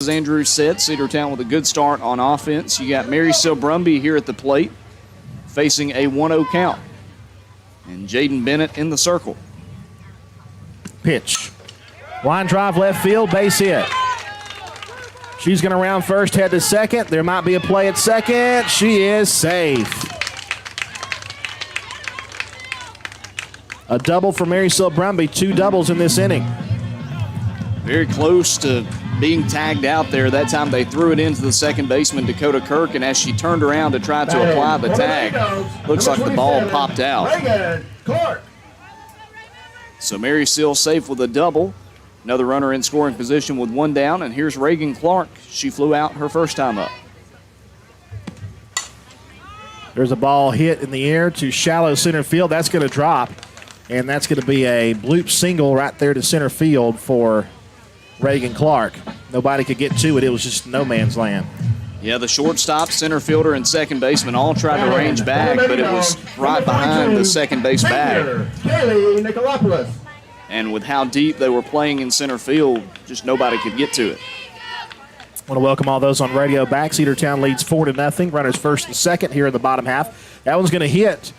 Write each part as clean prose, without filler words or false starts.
As Andrew said, Cedartown with a good start on offense. You got Mary Brumby here at the plate facing a 1-0 count. And Jaden Bennett in the circle. Pitch. Line drive left field, base hit. She's going to round first, head to second. There might be a play at second. She is safe. A double for Mary Brumby, 2 doubles in this inning. Very close to being tagged out there. That time they threw it into the second baseman, Dakota Kirk, and as she turned around to try to apply the tag, looks like the ball popped out. So Mary Seal safe with a double. Another runner in scoring position with 1 down, and here's Reagan Clark. She flew out her first time up. There's a ball hit in the air to shallow center field. That's going to drop, and that's going to be a bloop single right there to center field for Reagan Clark. Nobody could get to it. It was just no man's land. Yeah, the shortstop, center fielder, and second baseman all tried to range back, but it was right behind the second base bag. And with how deep they were playing in center field, just nobody could get to it. I want to welcome all those on radio back. Cedartown leads 4-0. Runners first and second here in the bottom half. That one's going to hit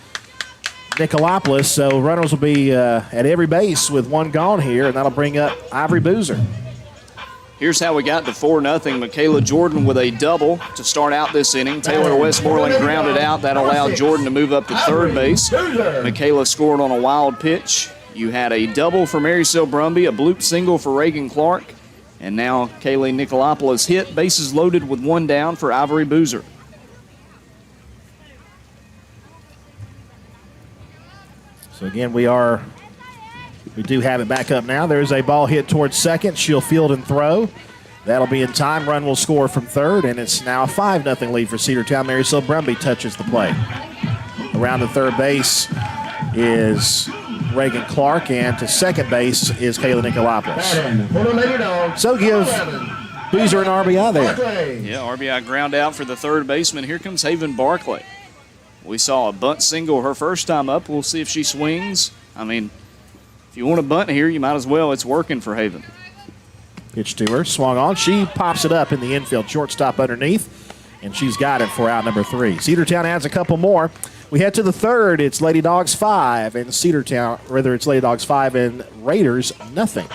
Nicolopolis, so runners will be at every base with 1 gone here, and that'll bring up Ivory Boozer. Here's how we got to 4-0. Michaela Jordan with a double to start out this inning. Taylor Westmoreland grounded out. That allowed Jordan to move up to third base. Michaela scored on a wild pitch. You had a double for Mary Brumby, a bloop single for Reagan Clark, and now Kaylee Nicolopolis hit. Bases loaded with 1 down for Ivory Boozer. So again, we do have it back up now. There's a ball hit towards second. She'll field and throw. That'll be in time. Run will score from third, and it's now a 5-0 lead for Cedartown. Mary Brumby touches the plate. Around to third base is Reagan Clark, and to second base is Kayla Nicolopolis. So give Boozer an RBI there. Yeah, RBI ground out for the third baseman. Here comes Haven Barclay. We saw a bunt single her first time up. We'll see if she swings. I mean, if you want to bunt here, you might as well. It's working for Haven. Pitch to her, swung on. She pops it up in the infield, shortstop underneath, and she's got it for out number 3. Cedartown adds a couple more. We head to the third. It's Lady Dogs 5 and Cedartown, rather it's Lady Dogs 5 and Raiders nothing.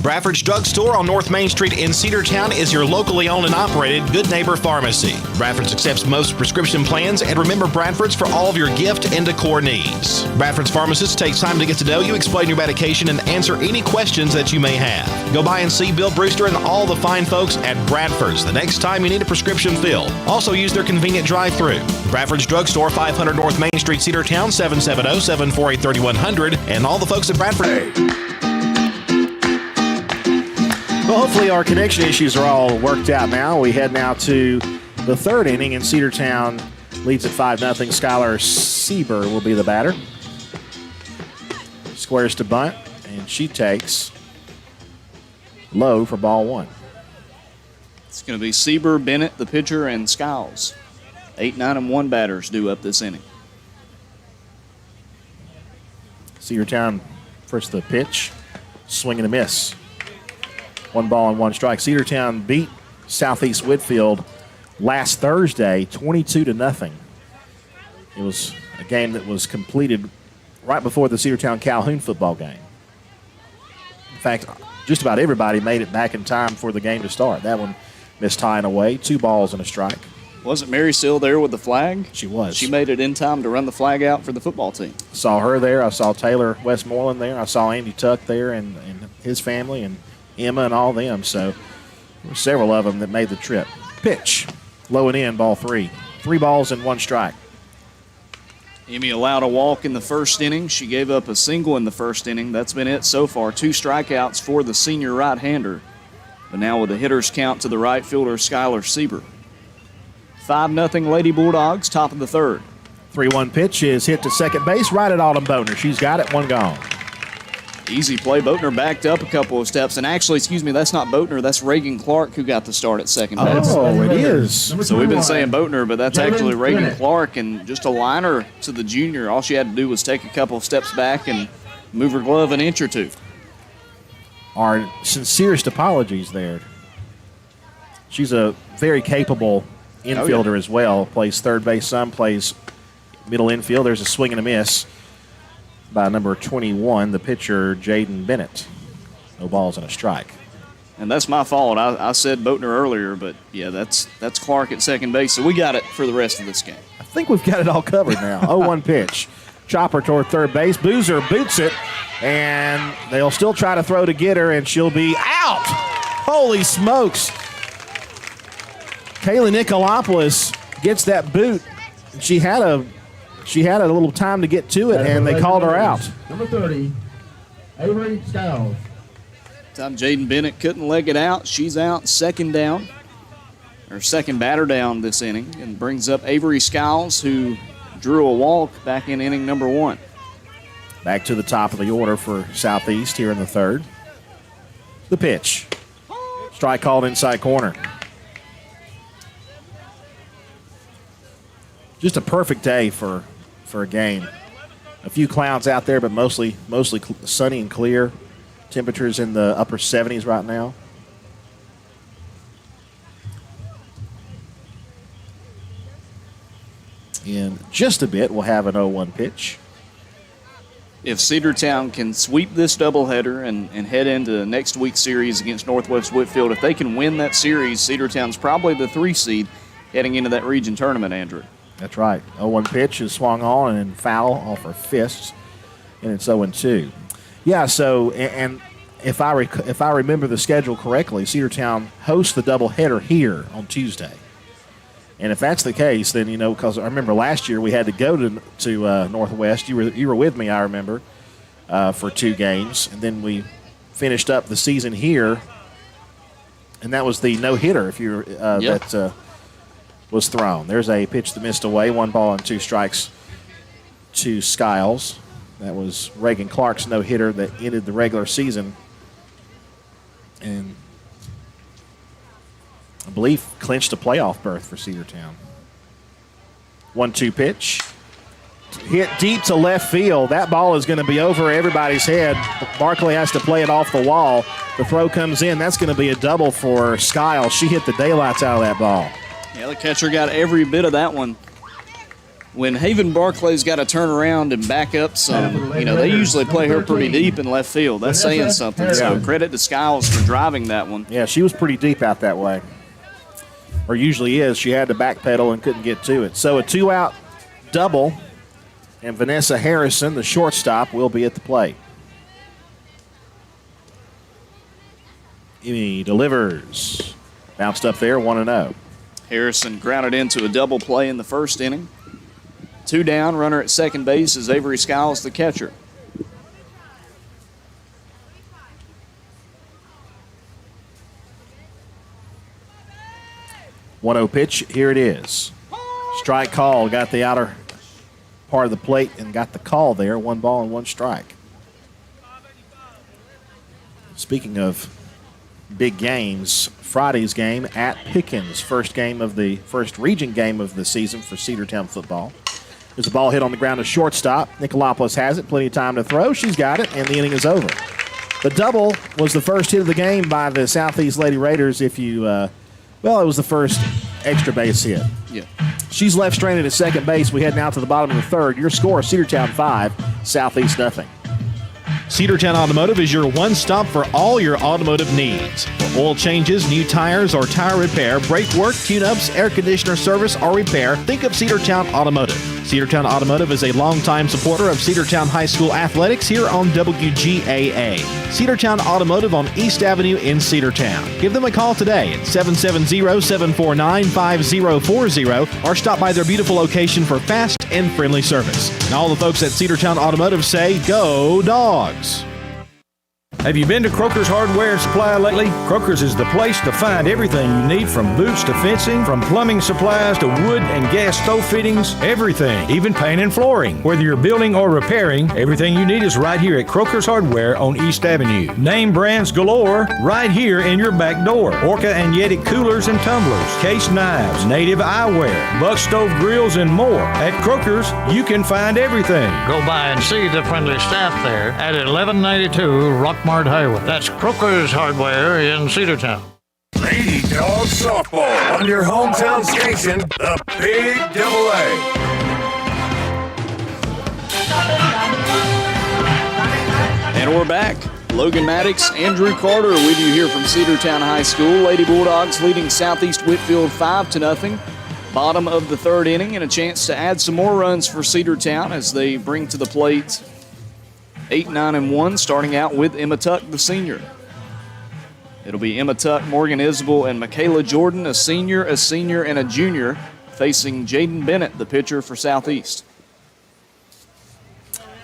Bradford's Drug Store on North Main Street in Cedartown is your locally owned and operated Good Neighbor Pharmacy. Bradford's accepts most prescription plans, and remember Bradford's for all of your gift and decor needs. Bradford's pharmacist takes time to get to know you, explain your medication, and answer any questions that you may have. Go by and see Bill Brewster and all the fine folks at Bradford's the next time you need a prescription filled. Also use their convenient drive-thru. Bradford's Drug Store, 500 North Main Street, Cedartown, 770-748-3100, and all the folks at Bradford. Well, hopefully our connection issues are all worked out now. We head now to the third inning, and Cedartown leads at 5-0. Skylar Sieber will be the batter. Squares to bunt, and she takes low for ball 1. It's going to be Sieber, Bennett, the pitcher, and Skiles. 8, 9, and 1 batters due up this inning. Cedartown first the pitch, swing and a miss. 1 ball and 1 strike. Cedartown beat Southeast Whitfield last Thursday 22-0. It was a game that was completed right before the Cedartown Calhoun football game. In fact, just about everybody made it back in time for the game to start. That one missed high and away, 2 balls and a strike. Wasn't Mary Sill there with the flag? She was. She made it in time to run the flag out for the football team. Saw her there. I saw Taylor Westmoreland there. I saw Andy Tuck there and his family and Emma and all them. So there were several of them that made the trip. Pitch. Low and in, ball 3. 3 balls and 1 strike. Emmy allowed a walk in the first inning. She gave up a single in the first inning. That's been it so far. 2 strikeouts for the senior right-hander. But now with the hitter's count to the right fielder, Skylar Sieber. 5-0 Lady Bulldogs, top of the third. 3-1 pitch is hit to second base, right at Autumn Boatner. She's got it, 1 gone. Easy play. Boatner backed up a couple of steps. And actually, excuse me, that's not Boatner. That's Reagan Clark who got the start at second base. Oh, it is. So we've been saying Boatner, but that's actually Reagan Clark. And just a liner to the junior. All she had to do was take a couple of steps back and move her glove an inch or two. Our sincerest apologies there She's a very capable infielder as well. Plays third base some, plays middle infield. There's a swing and a miss by number 21, the pitcher, Jaden Bennett. No balls and a strike. And that's my fault. I said Boatner earlier, but, yeah, that's Clark at second base. So we got it for the rest of this game. I think we've got it all covered now. 0-1 pitch. Chopper toward third base. Boozer boots it, and they'll still try to throw to get her, and she'll be out. Holy smokes. Kayla Nicolopoulos gets that boot. She had a little time to get to it, and they called her out. Number 30, Avery Skiles. Time Jaden Bennett couldn't leg it out. She's out, second batter down this inning, and brings up Avery Skiles, who drew a walk back in inning number 1. Back to the top of the order for Southeast here in the third. The pitch. Strike called inside corner. Just a perfect day for a game. A few clouds out there, but mostly sunny and clear. Temperatures in the upper 70s right now. In just a bit, we'll have an 0-1 pitch. If Cedartown can sweep this doubleheader and head into next week's series against Northwest Whitfield, if they can win that series, Cedartown's probably the 3 seed heading into that region tournament, Andrew. That's right. 0-1 pitch is swung on and foul off her fists, and it's 0-2. Yeah, so, and if I remember the schedule correctly, Cedartown hosts the doubleheader here on Tuesday. And if that's the case, then, because I remember last year we had to go to Northwest. You were with me, I remember, for 2 games. And then we finished up the season here, and that was the no-hitter that was thrown. There's a pitch that missed away, 1 ball and 2 strikes to Skiles. That was Reagan Clark's no-hitter that ended the regular season and I believe clinched a playoff berth for Cedartown. 1-2 pitch. Hit deep to left field. That ball is going to be over everybody's head. Barkley has to play it off the wall. The throw comes in. That's going to be a double for Skiles. She hit the daylights out of that ball. Yeah, the catcher got every bit of that one. When Haven Barclay's got to turn around and back up some, they usually play her pretty deep in left field. That's saying something. So credit to Skiles for driving that one. Yeah, she was pretty deep out that way. Or usually is. She had to backpedal and couldn't get to it. So a 2-out double, and Vanessa Harrison, the shortstop, will be at the plate. He delivers. Bounced up there, 1-0. Harrison grounded into a double play in the first inning. 2 down, runner at second base is Avery Skiles, the catcher. .0 pitch, here it is. Strike call, got the outer part of the plate and got the call there. 1 ball and 1 strike. Speaking of big games, Friday's game at Pickens, first region game of the season for Cedartown football. There's a ball hit on the ground to shortstop. Nicolopoulos has it, plenty of time to throw. She's got it, and the inning is over. The double was the first hit of the game by the Southeast Lady Raiders. It was the first extra base hit. Yeah. She's left stranded at second base. We head now to the bottom of the third. Your score, Cedartown 5, Southeast nothing. Cedartown Automotive is your one-stop for all your automotive needs. For oil changes, new tires, or tire repair, brake work, tune-ups, air conditioner service, or repair, think of Cedartown Automotive. Cedartown Automotive is a longtime supporter of Cedartown High School athletics here on WGAA. Cedartown Automotive on East Avenue in Cedartown. Give them a call today at 770-749-5040 or stop by their beautiful location for fast and friendly service. And all the folks at Cedartown Automotive say, go Dawgs! Have you been to Croker's Hardware and Supply lately? Croker's is the place to find everything you need, from boots to fencing, from plumbing supplies to wood and gas stove fittings, everything, even paint and flooring. Whether you're building or repairing, everything you need is right here at Croker's Hardware on East Avenue. Name brands galore right here in your back door. Orca and Yeti coolers and tumblers, case knives, native eyewear, buck stove grills, and more. At Croker's, you can find everything. Go by and see the friendly staff there at 1192 Rockmart Highway. That's Croker's Hardware in Cedartown. Lady Dawgs softball on your hometown station, the Big Double A. And we're back. Logan Maddox, Andrew Carter with you here from Cedartown High School. Lady Bulldogs leading Southeast Whitfield 5-0. Bottom of the third inning, and a chance to add some more runs for Cedartown as they bring to the plate 8-9-1, starting out with Emma Tuck, the senior. It'll be Emma Tuck, Morgan Isbell, and Michaela Jordan, a senior, and a junior, facing Jaden Bennett, the pitcher for Southeast.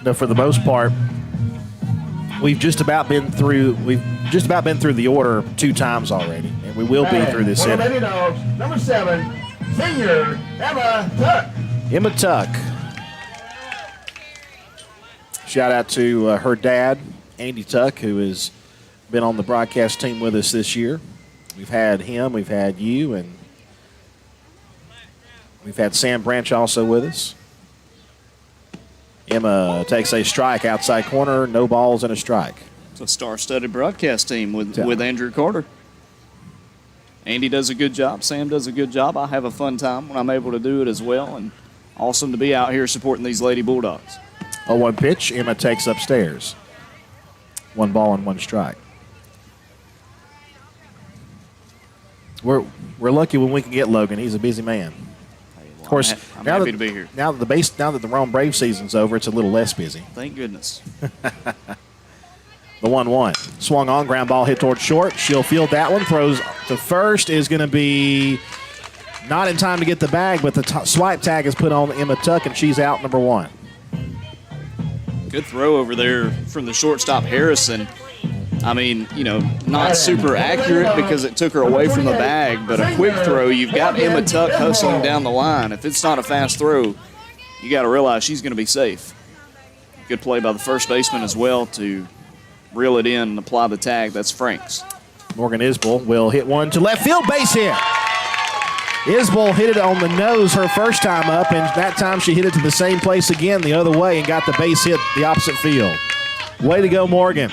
No, for the most part, we've just about been through the order 2 times already, and we will be through this inning. Lady Dogs, number 7, senior Emma Tuck. Emma Tuck. Shout out to her dad, Andy Tuck, who has been on the broadcast team with us this year. We've had him, we've had you, and we've had Sam Branch also with us. Emma takes a strike outside corner, no balls and a strike. It's a star-studded broadcast team with Andrew Carter. Andy does a good job. Sam does a good job. I have a fun time when I'm able to do it as well, and awesome to be out here supporting these Lady Bulldogs. 0-1 pitch, Emma takes upstairs. 1 ball and 1 strike. We're lucky when we can get Logan. He's a busy man. Of course, I'm happy to be here. Now that the Rome Brave season's over, it's a little less busy. Thank goodness. The 1-1. Swung on, ground ball hit toward short. She'll field that one. Throws to first is going to be not in time to get the bag, but the swipe tag is put on Emma Tuck, and she's out, number 1. Good throw over there from the shortstop, Harrison. I mean, not super accurate because it took her away from the bag, but a quick throw. You've got Emma Tuck hustling down the line. If it's not a fast throw, you got to realize she's going to be safe. Good play by the first baseman as well to reel it in and apply the tag. That's Franks. Morgan Isbell will hit one to left field, base hit. Isbell hit it on the nose her first time up, and that time she hit it to the same place again the other way and got the base hit the opposite field. Way to go, Morgan.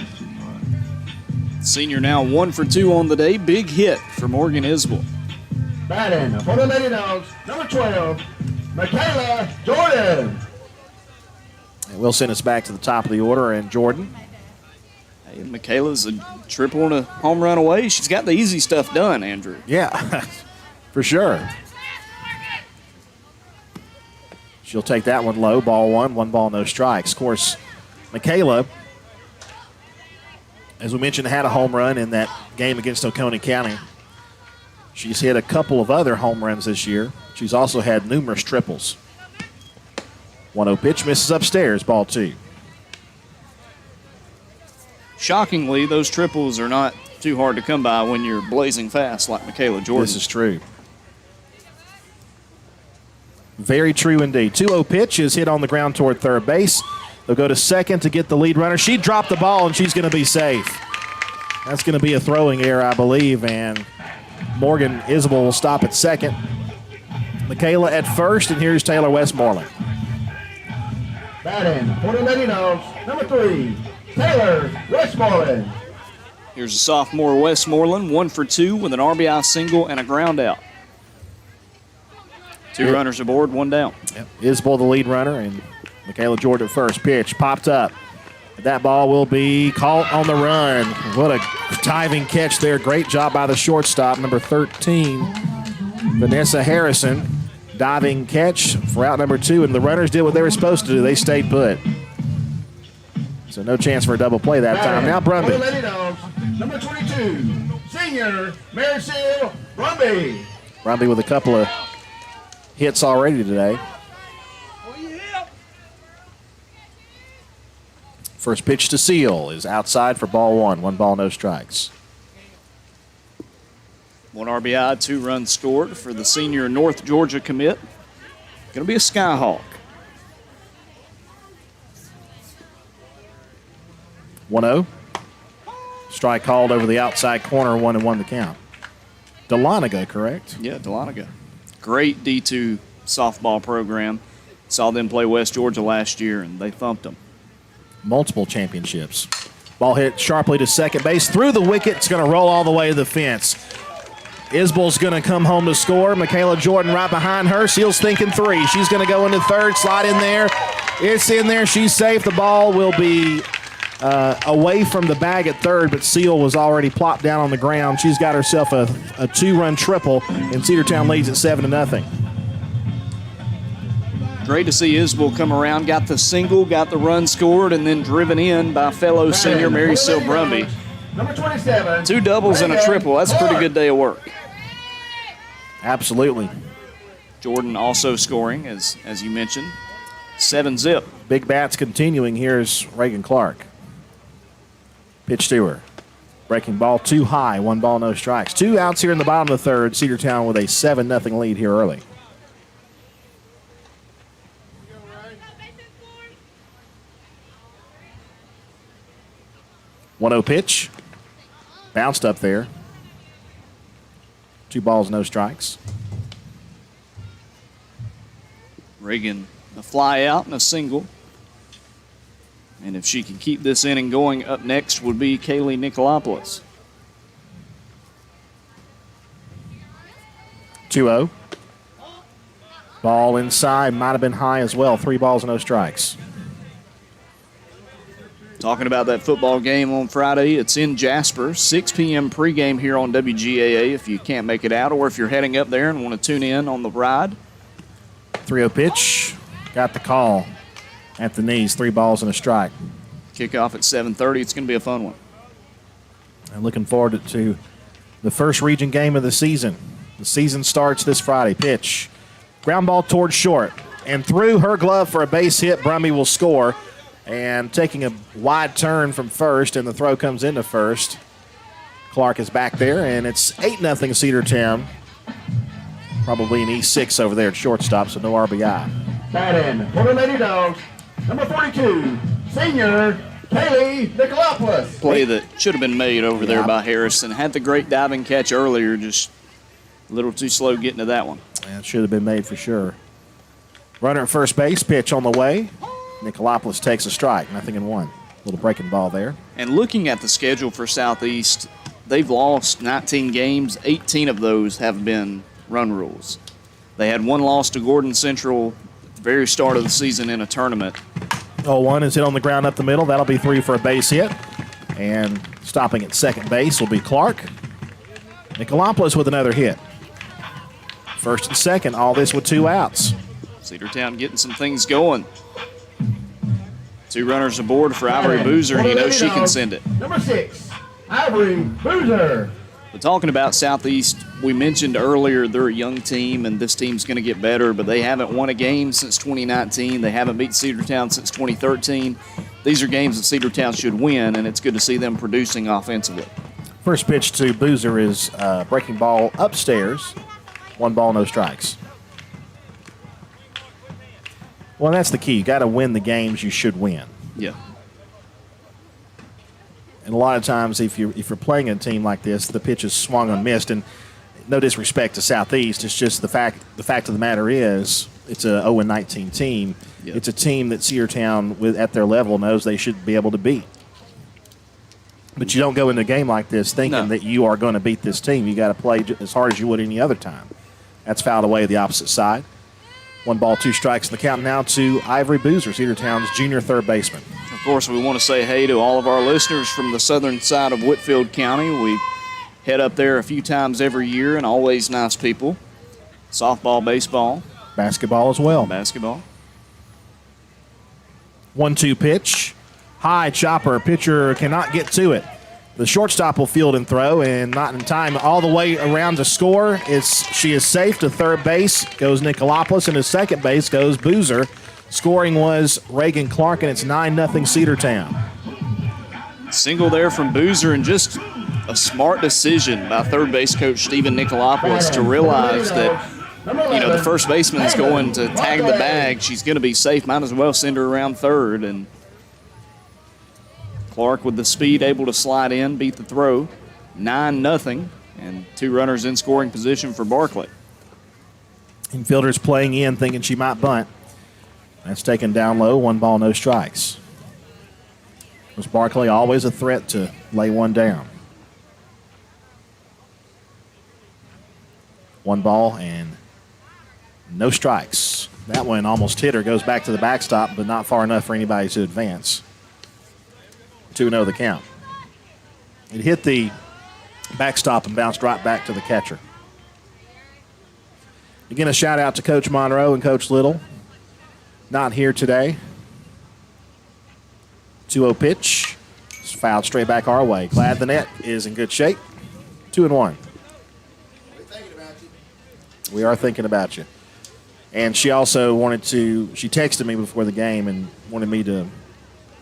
Senior now 1 for 2 on the day. Big hit for Morgan Isbell. Batting for the Lady Dogs, number 12, Michaela Jordan. And we'll send us back to the top of the order, and Jordan. Hey, Michaela's a triple and a home run away. She's got the easy stuff done, Andrew. Yeah, for sure. She'll take that one low. Ball 1, 1 ball, no strikes. Of course, Michaela, as we mentioned, had a home run in that game against Oconee County. She's hit a couple of other home runs this year. She's also had numerous triples. 1-0 pitch, misses upstairs, ball 2. Shockingly, those triples are not too hard to come by when you're blazing fast like Michaela Jordan. This is true. Very true indeed. 2-0 pitch is hit on the ground toward third base. They'll go to second to get the lead runner. She dropped the ball, and she's going to be safe. That's going to be a throwing error, I believe, and Morgan Isbell will stop at second. Michaela at first, and here's Taylor Westmoreland. Batting for the Lady Dogs, number 3, Taylor Westmoreland. Here's a sophomore Westmoreland, 1 for 2 with an RBI single and a ground out. 2 runners aboard, 1 down. Yep. Isbell the lead runner, and Michaela Jordan at first. Pitch popped up. That ball will be caught on the run. What a diving catch there. Great job by the shortstop, number 13, Vanessa Harrison. Diving catch for out number 2, and the runners did what they were supposed to do. They stayed put. So no chance for a double play that time. Now Brumby. Lady Dogs, number 22, senior Maricel Brumby. Brumby with a couple of hits already today. First pitch to Seal is outside for ball 1. 1 ball, no strikes. 1 RBI, 2 runs scored for the senior North Georgia commit. Going to be a Skyhawk. 1-0. Strike called over the outside corner, 1-1 the count. Deloniga, correct? Yeah, Deloniga. Great D2 softball program. Saw them play West Georgia last year, and they thumped them. Multiple championships. Ball hit sharply to second base. Through the wicket. It's going to roll all the way to the fence. Isbell's going to come home to score. Michaela Jordan right behind her. Seal's thinking 3. She's going to go into third, slide in there. It's in there. She's safe. The ball will be away from the bag at third, but Seal was already plopped down on the ground. She's got herself a 2-run triple, and Cedartown leads at 7-0. Great to see Isbell come around, got the single, got the run scored, and then driven in by fellow senior Mary Sil Brumby. Number 27. 2 doubles and a triple. That's a pretty good day of work. Absolutely. Jordan also scoring, as you mentioned. 7-zip. Big bats continuing. Here's Reagan Clark. Pitch to her. Breaking ball too high. 1 ball, no strikes. 2 outs here in the bottom of the third. Cedartown with a 7-0 lead here early. One 0 pitch. Bounced up there. 2 balls, no strikes. Reagan, a fly out and a single. And if she can keep this inning going, up next would be Kaylee Nicolopoulos. 2-0. Ball inside, might have been high as well. 3 balls, no strikes. Talking about that football game on Friday, it's in Jasper, 6 p.m. pregame here on WGAA if you can't make it out, or if you're heading up there and want to tune in on the ride. 3-0 pitch. Got the call at the knees. 3 balls and a strike. Kickoff at 7:30. It's going to be a fun one. And looking forward to the first region game of the season. The season starts this Friday. Pitch. Ground ball towards short. And through her glove for a base hit, Brimley will score. And taking a wide turn from first, and the throw comes into first. Clark is back there, and it's 8-0 Cedartown. Probably an E6 over there at shortstop, so no RBI. Batting for the Lady Dogs, number 42, senior Kaylee Nicolopoulos. Play that should have been made over there by Harrison. Had the great diving catch earlier, just a little too slow getting to that one. That should have been made for sure. Runner at first base, pitch on the way. Nicolopoulos takes a strike, 0-1. Little breaking ball there. And looking at the schedule for Southeast, they've lost 19 games. 18 of those have been run rules. They had 1 loss to Gordon Central at the very start of the season in a tournament. 0-1 is hit on the ground up the middle. That'll be 3 for a base hit. And stopping at second base will be Clark. Nicolopoulos with another hit. First and second, all this with 2 outs. Cedartown getting some things going. 2 runners aboard for Ivory Boozer, and you know she can send it. Number 6, Ivory Boozer. But talking about Southeast, we mentioned earlier they're a young team, and this team's going to get better, but they haven't won a game since 2019. They haven't beat Cedartown since 2013. These are games that Cedartown should win, and it's good to see them producing offensively. First pitch to Boozer is breaking ball upstairs. 1 ball, no strikes. Well, that's the key. You got to win the games you should win. Yeah. And a lot of times, if you're playing a team like this, the pitch is swung and missed. And no disrespect to Southeast, it's just the fact of the matter is it's a 0-19 team. Yeah. It's a team that Cedartown, at their level, knows they should be able to beat. But you don't go into a game like this thinking that you are going to beat this team. You got to play as hard as you would any other time. That's fouled away the opposite side. 1 ball, 2 strikes in the count now to Ivory Boozer, Cedartown's junior third baseman. Of course, we want to say hey to all of our listeners from the southern side of Whitfield County. We head up there a few times every year, and always nice people. Softball, baseball. Basketball as well. Basketball. 1-2 pitch. High chopper. Pitcher cannot get to it. The shortstop will field and throw, and not in time all the way around to score. She is safe. To third base goes Nicolopoulos, and to second base goes Boozer. Scoring was Reagan Clark, and it's 9-0 Cedartown. Single there from Boozer, and just a smart decision by third base coach Stephen Nicolopoulos to realize that, the first baseman is going to tag the bag. She's going to be safe. Might as well send her around third. And Clark with the speed able to slide in, beat the throw. 9-0, and 2 runners in scoring position for Barclay. Infielders playing in, thinking she might bunt. That's taken down low. 1 ball, no strikes. Was Barclay always a threat to lay one down? 1 ball and no strikes. That one almost hit her, goes back to the backstop, but not far enough for anybody to advance. 2-0 the count. It hit the backstop and bounced right back to the catcher. Again, a shout out to Coach Monroe and Coach Little. Not here today. 2-0 pitch. It's fouled straight back our way. Glad the net is in good shape. 2-1. We are thinking about you. And she also she texted me before the game and wanted me to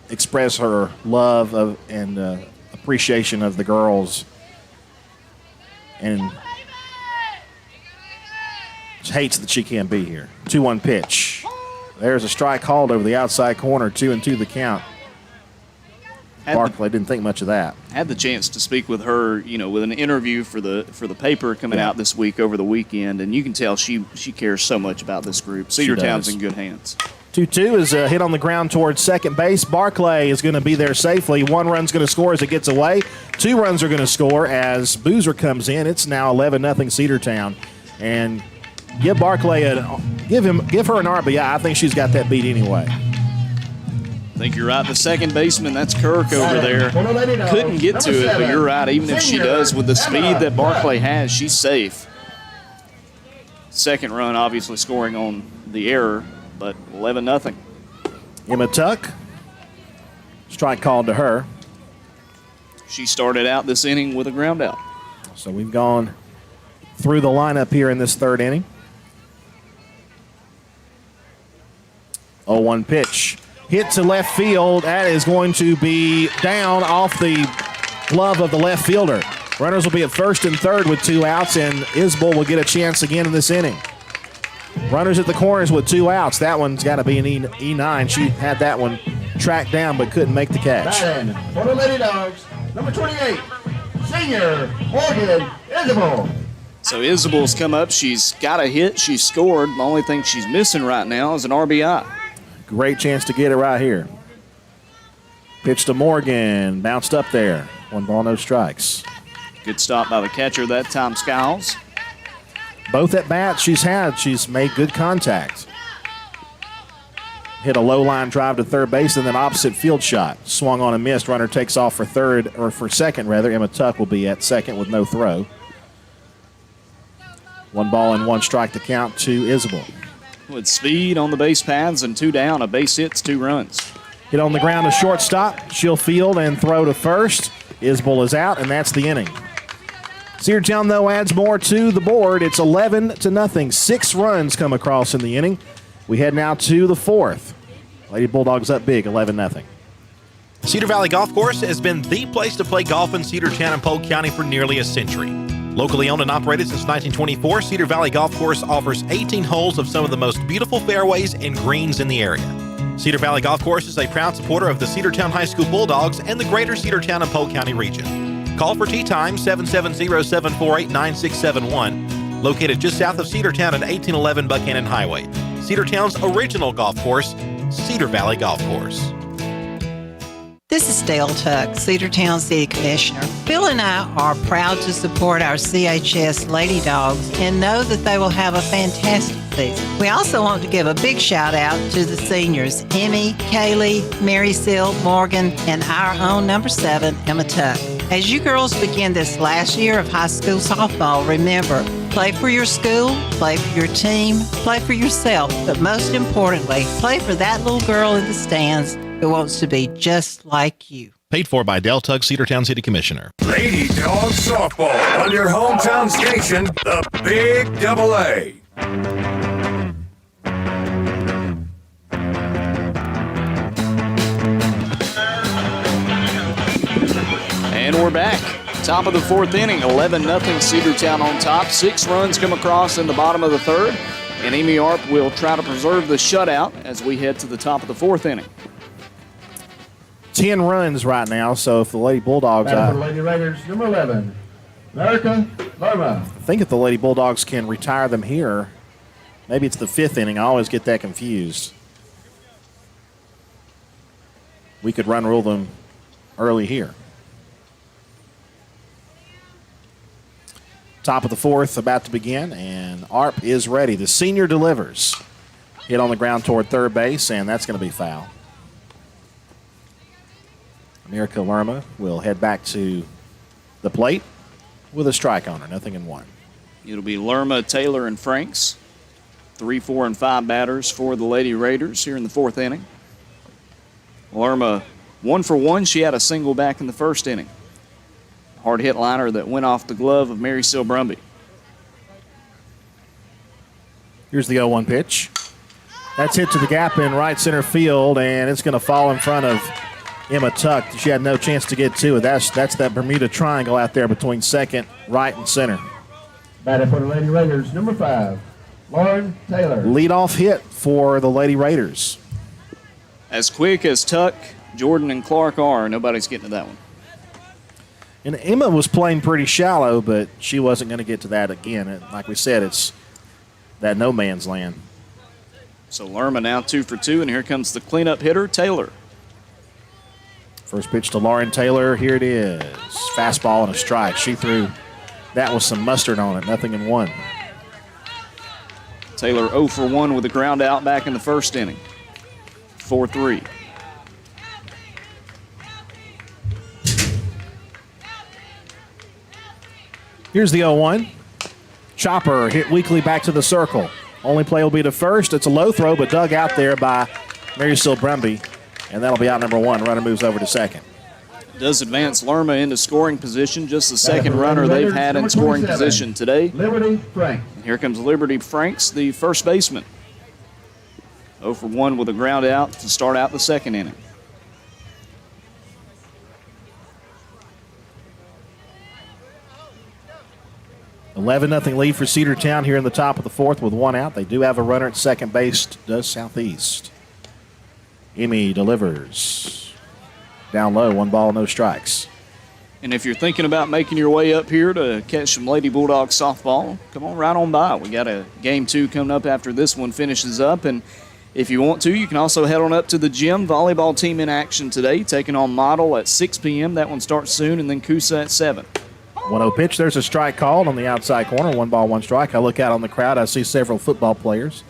express her love and appreciation of the girls. And hates that she can't be here. 2-1 pitch. There's a strike called over the outside corner, 2-2 the count. Barclay didn't think much of that. Had the chance to speak with her, with an interview for the paper coming out this week over the weekend, and you can tell she cares so much about this group. Cedartown's in good hands. 2-2 is a hit on the ground towards second base. Barclay is going to be there safely. 1 run's going to score as it gets away. 2 runs are going to score as Boozer comes in. It's now 11-0 Cedartown, and give Barclay give her an RBI. I think she's got that beat anyway. I think you're right. The second baseman, that's Kirk over there. Couldn't get to it, but you're right. Even if she does, with the speed that Barclay has, she's safe. Second run, obviously scoring on the error, but 11-0. Emma Tuck. Strike called to her. She started out this inning with a ground out. So we've gone through the lineup here in this third inning. 0-1 pitch. Hit to left field. That is going to be down off the glove of the left fielder. Runners will be at first and third with 2 outs, and Isbell will get a chance again in this inning. Runners at the corners with 2 outs. That one's got to be an E9. She had that one tracked down but couldn't make the catch. Batting for the Lady Dogs, number 28, senior Morgan Isabel. So Isabel's come up. She's got a hit. She's scored. The only thing she's missing right now is an RBI. Great chance to get it right here. Pitch to Morgan. Bounced up there. 1 ball, no strikes. Good stop by the catcher that time, Skiles. Both at bats she's made good contact. Hit a low line drive to third base and then opposite field shot. Swung on and missed. Runner takes off for second rather. Emma Tuck will be at second with no throw. 1 ball and 1 strike to count to Isabel. With speed on the base paths and 2 down, a base hit's 2 runs. Hit on the ground to shortstop. She'll field and throw to first. Isbell is out, and that's the inning. Cedartown, though, adds more to the board. It's 11-0. 6 runs come across in the inning. We head now to the 4th. Lady Bulldogs up big, 11-0. Cedar Valley Golf Course has been the place to play golf in Cedartown and Polk County for nearly a century. Locally owned and operated since 1924, Cedar Valley Golf Course offers 18 holes of some of the most beautiful fairways and greens in the area. Cedar Valley Golf Course is a proud supporter of the Cedartown High School Bulldogs and the greater Cedartown and Polk County region. Call for tee time 770-748-9671, located just south of Cedartown at 1811 Buchanan Highway. Cedartown's original golf course, Cedar Valley Golf Course. This is Dale Tuck, Cedartown City Commissioner. Bill and I are proud to support our CHS Lady Dogs and know that they will have a fantastic season. We also want to give a big shout out to the seniors, Emmy, Kaylee, Mary Seal, Morgan, and our own number 7, Emma Tuck. As you girls begin this last year of high school softball, remember, play for your school, play for your team, play for yourself, but most importantly, play for that little girl in the stands who wants to be just like you. Paid for by Del Tugg, Cedartown City Commissioner. Lady Dogs softball on your hometown station, the Big Double A. And we're back. Top of the 4th inning, 11-0 Cedartown on top. 6 runs come across in the bottom of the 3rd. And Amy Arp will try to preserve the shutout as we head to the top of the 4th inning. 10 runs right now, so if the Lady Bulldogs... Batting for the Lady Raiders, number 11, America Lerma. I think if the Lady Bulldogs can retire them here, maybe it's the 5th inning. I always get that confused. We could run rule them early here. Top of the fourth about to begin, and Arp is ready. The senior delivers. Hit on the ground toward third base, and that's going to be foul. America Lerma will head back to the plate with a strike on her, 0-1. It'll be Lerma, Taylor, and Franks. 3, 4, and 5 batters for the Lady Raiders here in the fourth inning. Lerma 1 for 1. She had a single back in the first inning. Hard hit liner that went off the glove of Mary Seal Brumby. Here's the 0-1 pitch. That's hit to the gap in right center field, and it's going to fall in front of Emma Tuck. She had no chance to get to it. That's that Bermuda Triangle out there between second, right, and center. Batting for the Lady Raiders, number 5, Lauren Taylor. Leadoff hit for the Lady Raiders. As quick as Tuck, Jordan, and Clark are, nobody's getting to that one. And Emma was playing pretty shallow, but she wasn't going to get to that again. Like we said, it's that no man's land. So Lerma now 2 for 2, and here comes the cleanup hitter, Taylor. First pitch to Lauren Taylor. Here it is. Fastball and a strike. She threw that with some mustard on it, 0-1. Taylor 0 for 1 with a ground out back in the first inning. 4-3. Here's the 0-1. Chopper hit weakly back to the circle. Only play will be to first. It's a low throw, but dug out there by Mary Seal Brumby, and that'll be out number 1. Runner moves over to second. Does advance Lerma into scoring position, just the second runner they've had in scoring position today. Liberty Frank. And here comes Liberty Franks, the first baseman. 0 for 1 with a ground out to start out the second inning. $11-0 lead for Cedartown here in the top of the fourth with 1 out. They do have a runner at second base, does Southeast. Emmy delivers. Down low, 1 ball, no strikes. And if you're thinking about making your way up here to catch some Lady Bulldogs softball, come on right on by. We got a game 2 coming up after this one finishes up. And if you want to, you can also head on up to the gym. Volleyball team in action today, taking on Model at 6 p.m. That one starts soon, and then Coosa at 7. 1-0 pitch. There's a strike called on the outside corner. 1 ball, 1 strike. I look out on the crowd. I see several football players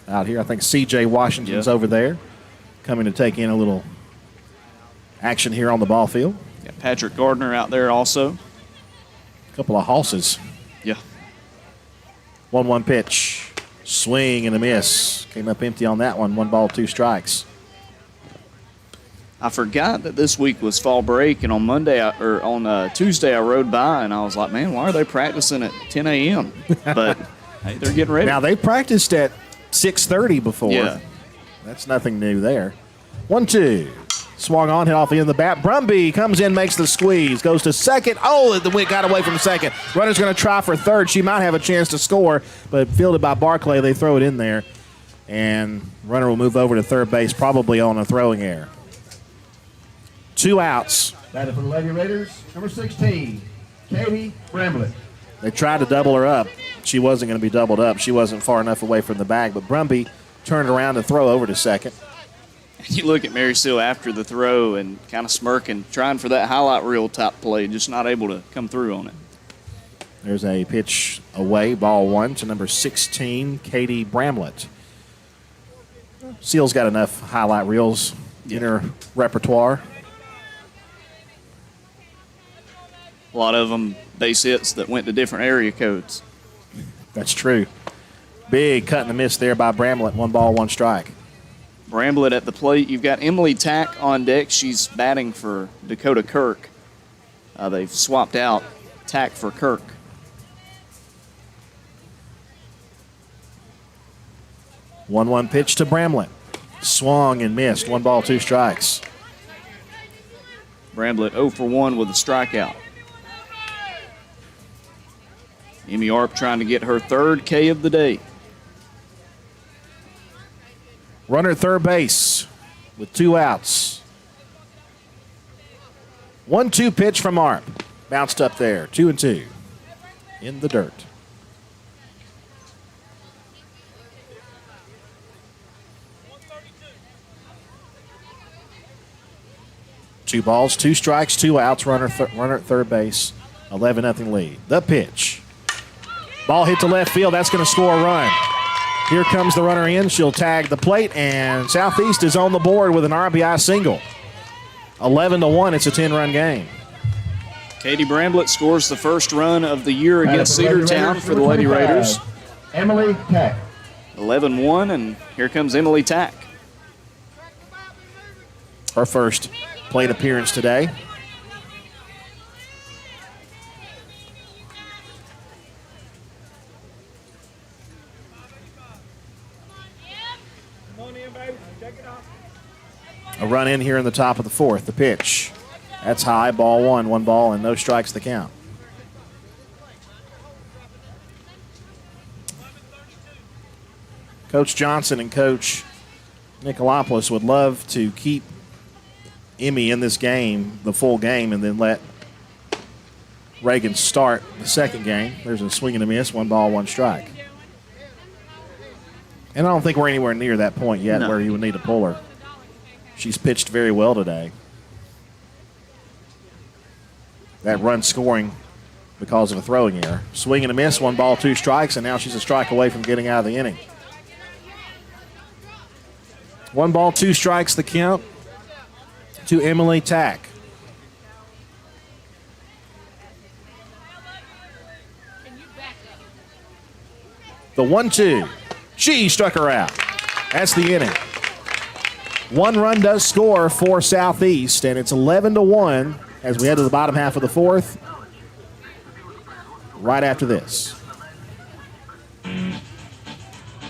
out here. I think C.J. Washington's over there coming to take in a little action here on the ball field. Got Patrick Gardner out there also. A couple of hosses. Yeah. 1-1 pitch. Swing and a miss. Came up empty on that one. 1 ball, 2 strikes. I forgot that this week was fall break, and on Tuesday I rode by and I was like, man, why are they practicing at 10 a.m.? But hey, they're getting ready. Now they practiced at 6:30 before. Yeah. That's nothing new there. 1-2. Swung on, hit off the end of the bat. Brumby comes in, makes the squeeze, goes to second. Oh, the wind got away from second. Runner's going to try for third. She might have a chance to score, but fielded by Barclay, they throw it in there. And runner will move over to third base, probably on a throwing error. 2 outs. Batting for the Lady Raiders, number 16, Katie Bramlett. They tried to double her up. She wasn't going to be doubled up. She wasn't far enough away from the bag, but Brumby turned around to throw over to second. You look at Mary Seal after the throw and kind of smirking, trying for that highlight reel type play, just not able to come through on it. There's a pitch away, ball 1 to number 16, Katie Bramlett. Seal's got enough highlight reels in her repertoire. A lot of them base hits that went to different area codes. That's true. Big cut and a miss there by Bramlett. 1 ball, 1 strike. Bramlett at the plate. You've got Emily Tack on deck. She's batting for Dakota Kirk. They've swapped out Tack for Kirk. 1-1 pitch to Bramlett. Swung and missed. 1 ball, 2 strikes. Bramlett 0 for 1 with a strikeout. Emmy Arp trying to get her 3rd K of the day. Runner at third base with 2 outs. 1-2 pitch from Arp. Bounced up there. 2-2 in the dirt. Two balls, 2 strikes, 2 outs. Runner at third base. 11-0 lead. The pitch. Ball hit to left field. That's going to score a run. Here comes the runner in. She'll tag the plate, and Southeast is on the board with an RBI single. 11-1. It's a 10-run game. Katie Bramlett scores the first run of the year against Cedartown for the Lady Raiders. Emily Tack. 11-1, and here comes Emily Tack. Her first plate appearance today. A run in here in the top of the fourth. The pitch. That's high. Ball one. 1 ball and no strikes to count. Coach Johnson and Coach Nicolopoulos would love to keep Emmy in this game, the full game, and then let Reagan start the second game. There's a swing and a miss. 1 ball, 1 strike. And I don't think we're anywhere near that point yet where you would need to pull her. She's pitched very well today. That run scoring because of a throwing error. Swing and a miss, 1 ball, 2 strikes, and now she's a strike away from getting out of the inning. 1 ball, 2 strikes the count to Emily Tack. The 1-2. She struck her out. That's the inning. 1 run does score for Southeast, and it's 11-1 as we head to the bottom half of the fourth. Right after this.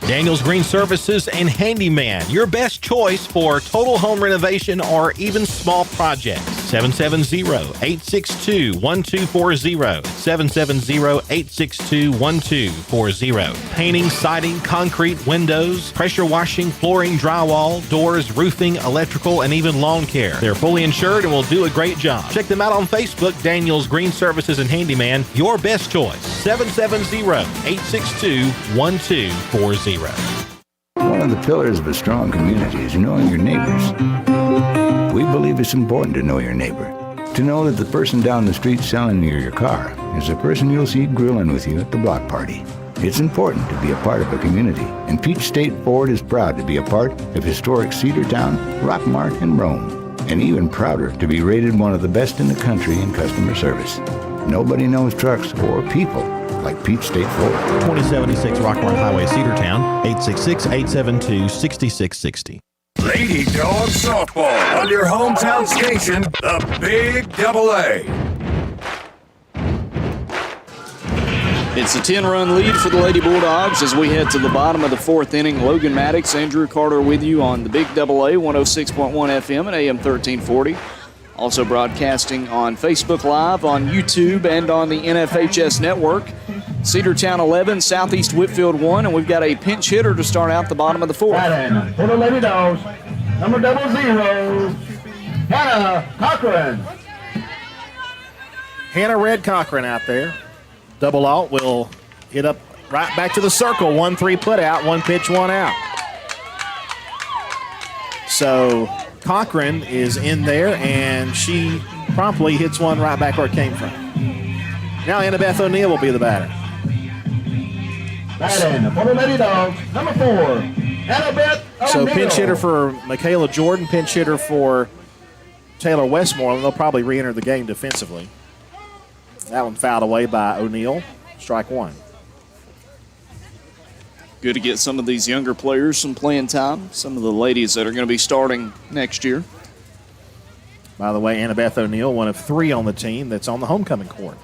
Daniels Green Services and Handyman, your best choice for total home renovation or even small projects. 770-862-1240. 770-862-1240. Painting, siding, concrete, windows, pressure washing, flooring, drywall, doors, roofing, electrical, and even lawn care. They're fully insured and will do a great job. Check them out on Facebook, Daniels Green Services and Handyman, your best choice. 770-862-1240. One of the pillars of a strong community is knowing your neighbors. We believe it's important to know your neighbor. To know that the person down the street selling you your car is the person you'll see grilling with you at the block party. It's important to be a part of a community, and Peach State Ford is proud to be a part of historic Cedartown, Rockmart, and Rome, and even prouder to be rated one of the best in the country in customer service. Nobody knows trucks or people like Peach State Ford. 2076 Rockmart Highway, Cedartown, 866-872-6660. Lady Dawgs softball on your hometown station, the Big AA. It's a 10-run lead for the Lady Bulldogs as we head to the bottom of the fourth inning. Logan Maddox, Andrew Carter with you on the Big AA, 106.1 FM and AM 1340. Also broadcasting on Facebook Live, on YouTube, and on the NFHS Network. Cedartown 11, Southeast Whitfield 1, and we've got a pinch hitter to start out the bottom of the fourth. Batting for the Lady Dogs, number 00, Hannah Cochran. Hannah Red Cochran out there. Double alt will hit up right back to the circle. 1-3 put out, 1 pitch, 1 out. So Cochran is in there, and she promptly hits one right back where it came from. Now Annabeth O'Neill will be the batter. Batting for the Lady Dogs, number 4, Annabeth O'Neill. So pinch hitter for Michaela Jordan, pinch hitter for Taylor Westmoreland. They'll probably re-enter the game defensively. That one fouled away by O'Neill. Strike 1. Good to get some of these younger players some playing time, some of the ladies that are going to be starting next year. By the way, Annabeth O'Neill, one of 3 on the team that's on the homecoming court.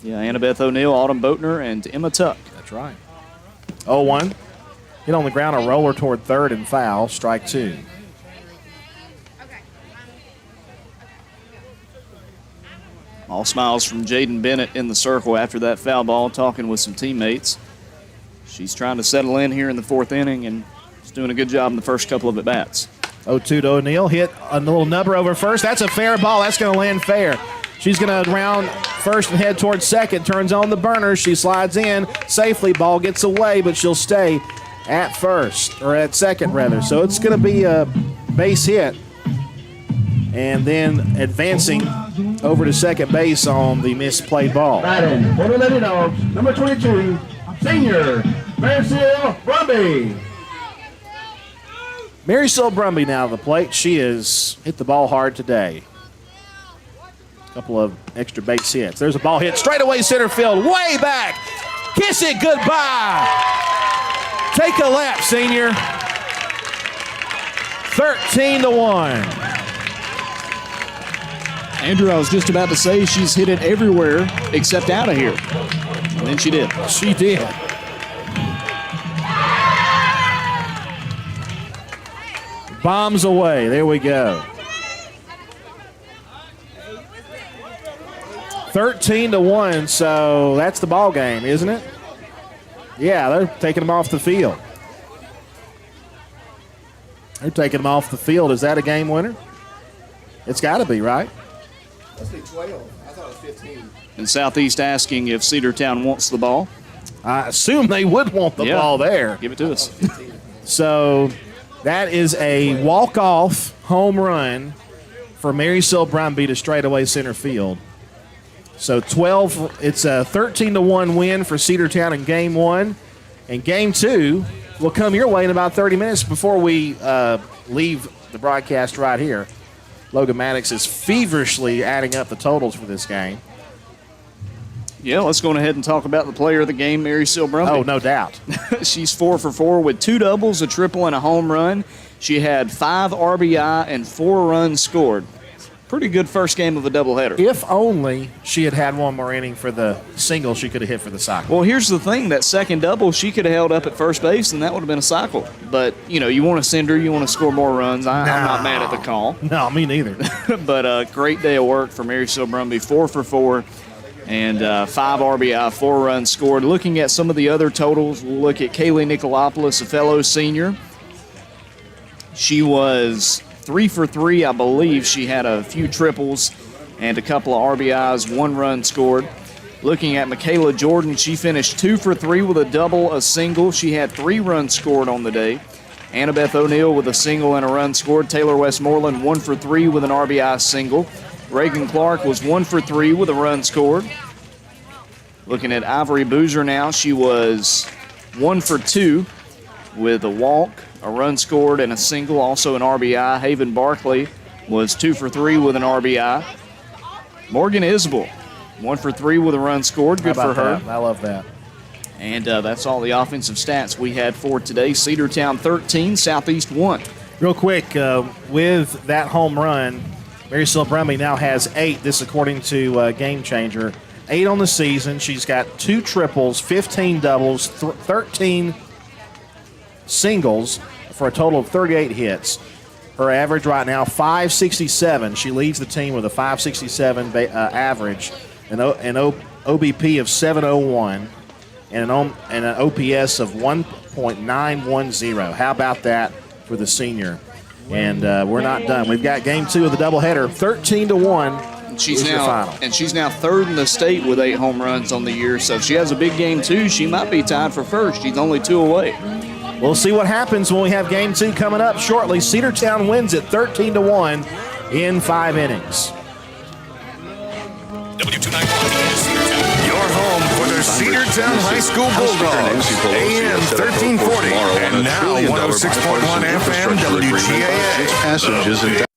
Yeah, Annabeth O'Neill, Autumn Boatner, and Emma Tuck. That's right. 0-1. Hit on the ground, a roller toward third and foul. Strike 2. All smiles from Jaden Bennett in the circle after that foul ball, talking with some teammates. She's trying to settle in here in the fourth inning and is doing a good job in the first couple of at-bats. 0-2 to O'Neill. Hit a little nubber over first. That's a fair ball. That's going to land fair. She's going to round first and head towards second. Turns on the burner. She slides in safely. Ball gets away, but she'll stay at first, or at second, rather. So it's going to be a base hit. And then advancing over to second base on the misplayed ball. Batting for the Lady Dogs, number 22, senior, Marcel Brumby. Mary Sil Brumby now to the plate. She has hit the ball hard today. A couple of extra base hits. There's a ball hit straight away center field, way back. Kiss it goodbye. Take a lap, senior. 13-1. Andrew, I was just about to say she's hit it everywhere except out of here. And then she did. She did. Bombs away. There we go. 13-1, so that's the ball game, isn't it? Yeah, they're taking them off the field. They're taking them off the field. Is that a game winner? It's got to be, right? Let's be 12. I thought it was 15. And Southeast asking if Cedartown wants the ball. I assume they would want the ball there. Give it to us. So that is a walk-off home run for Mary Sil Brumby to straightaway center field. So 12, it's a 13-1 win for Cedartown in game one. And game two will come your way in about 30 minutes before we leave the broadcast right here. Logan Maddox is feverishly adding up the totals for this game. Yeah, let's go ahead and talk about the player of the game, Mary Sil Brumby. Oh, no doubt. She's 4 for 4 with 2 doubles, a triple, and a home run. She had 5 RBI and 4 runs scored. Pretty good first game of a doubleheader. If only she had had one more inning for the single she could have hit for the cycle. Well, here's the thing. That second double, she could have held up at first base, and that would have been a cycle. But, you know, you want to send her, you want to score more runs. I'm not mad at the call. No, me neither. But a great day of work for Mary Sil Brumby, 4 for 4, and 5 RBI, 4 runs scored. Looking at some of the other totals, we'll look at Kaylee Nicolopoulos, a fellow senior. She was 3 for 3, I believe. She had a few triples and a couple of RBIs, 1 run scored. Looking at Michaela Jordan, she finished 2 for 3 with a double, a single. She had 3 runs scored on the day. Annabeth O'Neill with a single and a run scored. Taylor Westmoreland 1 for 3 with an RBI single. Reagan Clark was 1 for 3 with a run scored. Looking at Ivory Boozer now, she was 1 for 2 with a walk, a run scored, and a single, also an RBI. Haven Barkley was 2 for 3 with an RBI. Morgan Isbell, 1 for 3 with a run scored. Good for her. I love that. And that's all the offensive stats we had for today. Cedartown 13, Southeast 1. Real quick, with that home run, Mary Sil Brumby now has 8. This according to Game Changer. 8 on the season. She's got 2 triples, 15 doubles, 13 singles for a total of 38 hits. Her average right now, 567. She leads the team with a 567 average, an OBP of 701, and an OPS of 1.910. How about that for the senior? And we're not done. We've got game 2 of the doubleheader, 13-1. She's now third in the state with 8 home runs on the year. So if she has a big game too, she might be tied for first. She's only 2 away. We'll see what happens when we have game 2 coming up shortly. Cedartown wins it 13-1 in 5 innings. Your home for the Cedartown High School Bulldogs. AM 1340 and now 106.1 FM WGAA. Passages and